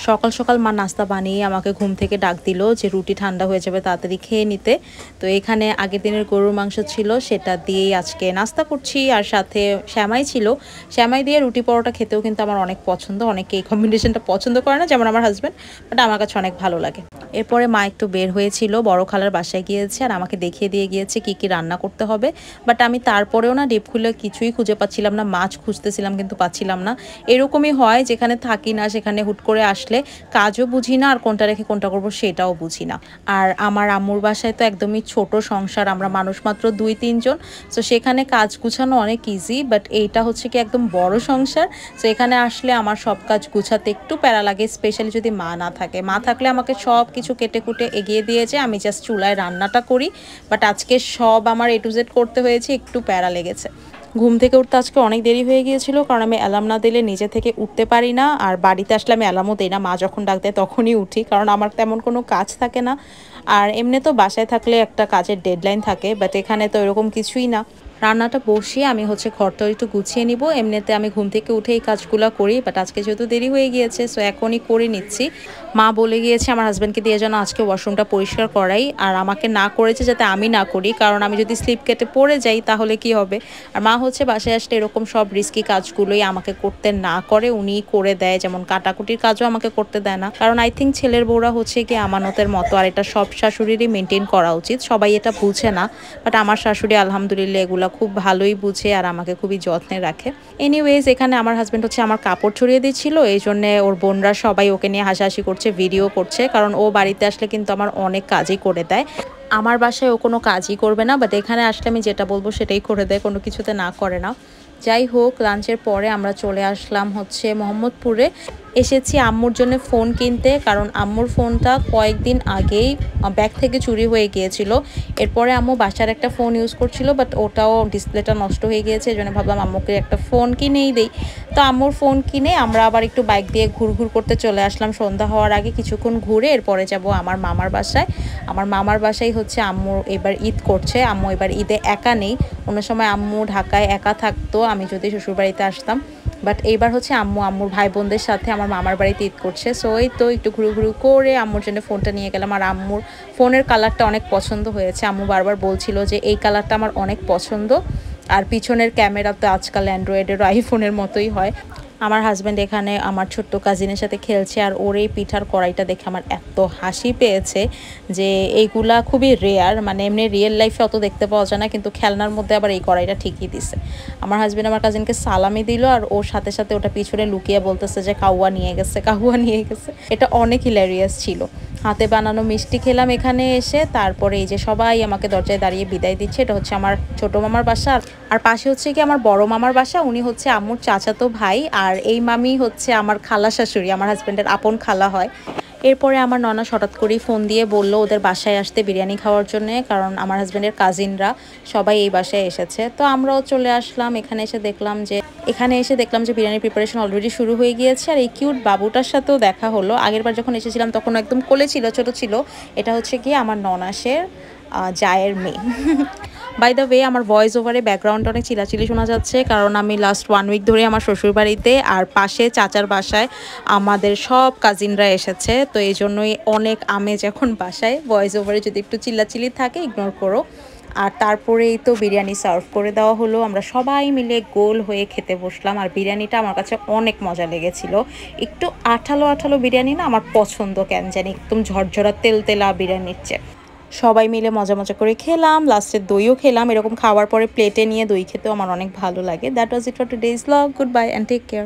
সকাল সকাল মা নাস্তা বানিয়ে আমাকে ঘুম থেকে ডাক দিল যে রুটি ঠান্ডা হয়ে যাবে, তাড়াতাড়ি খেয়ে নিতে। তো এখানে আগের দিনের গরুর মাংস ছিল, সেটা দিয়েই আজকে নাস্তা করছি। আর সাথে শ্যামাই ছিল, শ্যামাই দিয়ে রুটি পরোটা খেতেও কিন্তু আমার অনেক পছন্দ। অনেকে এই কম্বিনেশনটা পছন্দ করে না, যেমন আমার হাজব্যান্ড, বাট আমার কাছে অনেক ভালো লাগে। এরপরে মা একটু বের হয়েছিল, বড় খালার বাসায় গিয়েছে আর আমাকে দেখিয়ে দিয়ে গিয়েছে কি কি রান্না করতে হবে। বাট আমি তারপরেও না ডিপ খুলে কিছুই খুঁজে পাচ্ছিলাম না, মাছ খুঁজতেছিলাম কিন্তু পাচ্ছিলাম না। এরকমই হয়, যেখানে থাকি না সেখানে হুট করে আসলে কাজও বুঝি না, আর কোনটা রেখে কোনটা করবো সেটাও বুঝি না। আর আমার আম্মুর বাসায় তো একদমই ছোট সংসার, আমরা মানুষ মাত্র 2-3 জন। তো সেখানে কাজ গুছানো অনেক ইজি, বাট এইটা হচ্ছে কি একদম বড় সংসার। তো এখানে আসলে আমার সব কাজ গুছাতে একটু প্যারা লাগে, স্পেশালি যদি মা না থাকে। মা থাকলে আমাকে সব কিছু কেটে কুটে এগিয়ে দিয়েছে, আমি জাস্ট চুলায় রান্নাটা করি। বাট আজকে সব আমার A to Z করতে হয়েছে, একটু প্যারা লেগেছে। ঘুম থেকে উঠতে আজকে অনেক দেরি হয়ে গিয়েছিল, কারণ আমি অ্যালার্ম না দিলে নিজে থেকে উঠতে পারি না। আর বাড়িতে আসলে আমি অ্যালার্মও দিই না, মা যখন ডাক দেয় তখনই উঠি, কারণ আমার তেমন কোনো কাজ থাকে না। আর এমনি তো বাসায় থাকলে একটা কাজের ডেডলাইন থাকে, বাট এখানে তো এরকম কিছুই না। রান্নাটা বসিয়ে আমি ঘরটা একটু গুছিয়ে নিব। এমনিতে আমি ঘুম থেকে উঠে এই কাজগুলো করি, বাট আজকে যেহেতু দেরি হয়ে গিয়েছে সো এখনই করে নিচ্ছি। মা বলে গিয়েছে আমার হাজব্যান্ডকে দিয়ে যেন আজকে ওয়াশরুমটা পরিষ্কার করাই, আর আমাকে না করেছে যাতে আমি না করি, কারণ আমি যদি স্লিপ কেটে পড়ে যাই তাহলে কি হবে। আর মা বাসায় আসলে এরকম সব রিস্কি কাজগুলোই আমাকে করতে না করে, উনিই করে দেয়। যেমন কাটাকুটির কাজও আমাকে করতে দেয় না, কারণ আই থিঙ্ক ছেলের বউরা কি আমানতের মতো, আর এটা সব শাশুড়িরই মেনটেন করা উচিত। সবাই এটা বুঝে না, বাট আমার শাশুড়ি আলহামদুলিল্লাহ এগুলো খুব ভালোই বুঝে আর আমাকে খুবই যত্নে রাখে। এনিওয়েজ, এখানে আমার হাজব্যান্ড আমার কাপড় ছড়িয়ে দিচ্ছিল, এই জন্য ওর বোনরা সবাই ওকে নিয়ে হাসাহাসি করছে, ভিডিও করছে, কারণ ও বাড়িতে আসলে কিন্তু আমার অনেক কাজই করে দেয়। আমার বাসায় ও কোনো কাজই করবে না, বাট এখানে আসলে আমি যেটা বলবো সেটাই করে দেয়, কোনো কিছুতে না করে না। যাই হোক, লাঞ্চের পরে আমরা চলে আসলাম মোহাম্মদপুরে। এসেছি আম্মুর জন্য ফোন কিনতে, কারণ আম্মুর ফোনটা কয়েকদিন আগেই ব্যাগ থেকে চুরি হয়ে গিয়েছিল। এরপরে আম্মু বাসার একটা ফোন ইউজ করছিল, বাট ওটাও ডিসপ্লেটা নষ্ট হয়ে গিয়েছে, এই জন্য ভাবলাম আম্মুকে একটা ফোন কিনেই দেই। তো আম্মুর ফোন কিনে আমরা আবার একটু বাইক দিয়ে ঘুরঘুর করতে চলে আসলাম। সন্ধ্যা হওয়ার আগে কিছুক্ষণ ঘুরে এরপরে যাব আমার মামার বাসায়। আমার মামার বাসায় আম্মু এবার ঈদ করছে। আম্মু এবার ঈদে একা নেই, অন্য সময় আম্মু ঢাকায় একা থাকতো আমি যদি শ্বশুরবাড়িতে আসতাম, বাট এইবার আম্মুর ভাই বোনদের সাথে আমার মামার বাড়িতে ঈদ করছে। সো এই তো একটু ঘুরু ঘুরু করে আম্মুর জন্য ফোনটা নিয়ে গেলাম। আর আম্মুর ফোনের কালারটা অনেক পছন্দ হয়েছে, আম্মু বারবার বলছিল যে এই কালারটা আমার অনেক পছন্দ। আর পিছনের ক্যামেরা তো আজকাল অ্যান্ড্রয়েডের আইফোনের মতোই হয়। আমার হাজব্যান্ড এখানে আমার ছোট্ট কাজিনের সাথে খেলছে, আর ওর এই পিঠার কড়াইটা দেখে আমার এত হাসি পেয়েছে যে এইগুলা খুবই রেয়ার, মানে এমনি রিয়েল লাইফে অত দেখতে পাওয়া যায় না, কিন্তু খেলনার মধ্যে আবার এই কড়াইটা ঠিকই দিছে। আমার হাজব্যান্ড আমার কাজিনকে সালামি দিল, আর ওর সাথে সাথে ওটা পিছনে লুকিয়ে বলতেছে যে কাউয়া নিয়ে গেছে, কাউয়া নিয়ে গেছে। এটা অনেক হিলারিয়াস ছিল। হাতে বানানো মিষ্টি খেলাম এখানে এসে, তারপরে এই যে সবাই আমাকে দরজায় দাঁড়িয়ে বিদায় দিচ্ছে। এটা আমার ছোট মামার বাসা, আর পাশে কি আমার বড় মামার বাসা, উনি আম্মুর চাচাতো ভাই। আর এই মামি আমার খালা শাশুড়ি, আমার হাজব্যান্ডের আপন খালা হয়। এরপরে আমার ননা হঠাৎ করেই ফোন দিয়ে বলল ওদের বাসায় আসতে বিরিয়ানি খাওয়ার জন্য, কারণ আমার হাজব্যান্ডের কাজিনরা সবাই এই বাসায় এসেছে। তো আমরাও চলে আসলাম। এখানে এসে দেখলাম যে বিরিয়ানির প্রিপারেশন অলরেডি শুরু হয়ে গিয়েছে। আর এই কিউট বাবুটার সাথেও দেখা হলো। আগেরবার যখন এসেছিলাম তখন একদম কোলে ছিল, ছোট ছিল। এটা কি আমার ননাসের জায়ের মেয়ে। বাই দ্য ওয়ে, আমার ভয়েস ওভারে ব্যাকগ্রাউন্ডে অনেক চিলাচিলি শোনা যাচ্ছে, কারণ আমি লাস্ট 1 উইক ধরে আমার শ্বশুরবাড়িতে আর পাশে চাচার বাসায় আমাদের সব কাজিনরা এসেছে। তো এই জন্যই অনেক আমেজ এখন বাসায়। ভয়েস ওভারে যদি একটু চিল্লাচিলি থাকে ইগনোর করো। আর তারপরেই তো বিরিয়ানি সার্ভ করে দেওয়া হলো, আমরা সবাই মিলে গোল হয়ে খেতে বসলাম। আর বিরিয়ানিটা আমার কাছে অনেক মজা লেগেছিল। একটু আঠালো আঠালো বিরিয়ানি না আমার পছন্দ, কেন জানি একদম ঝরঝরা তেলতেলা বিরিয়ানির চেয়ে। সবাই মিলে মজা মজা করে খেলাম, লাস্টে দইও খেলাম। এরকম খাওয়ার পরে প্লেটে নিয়ে দই খেতেও আমার অনেক ভালো লাগে। That was it for today's blog. Good bye and take care.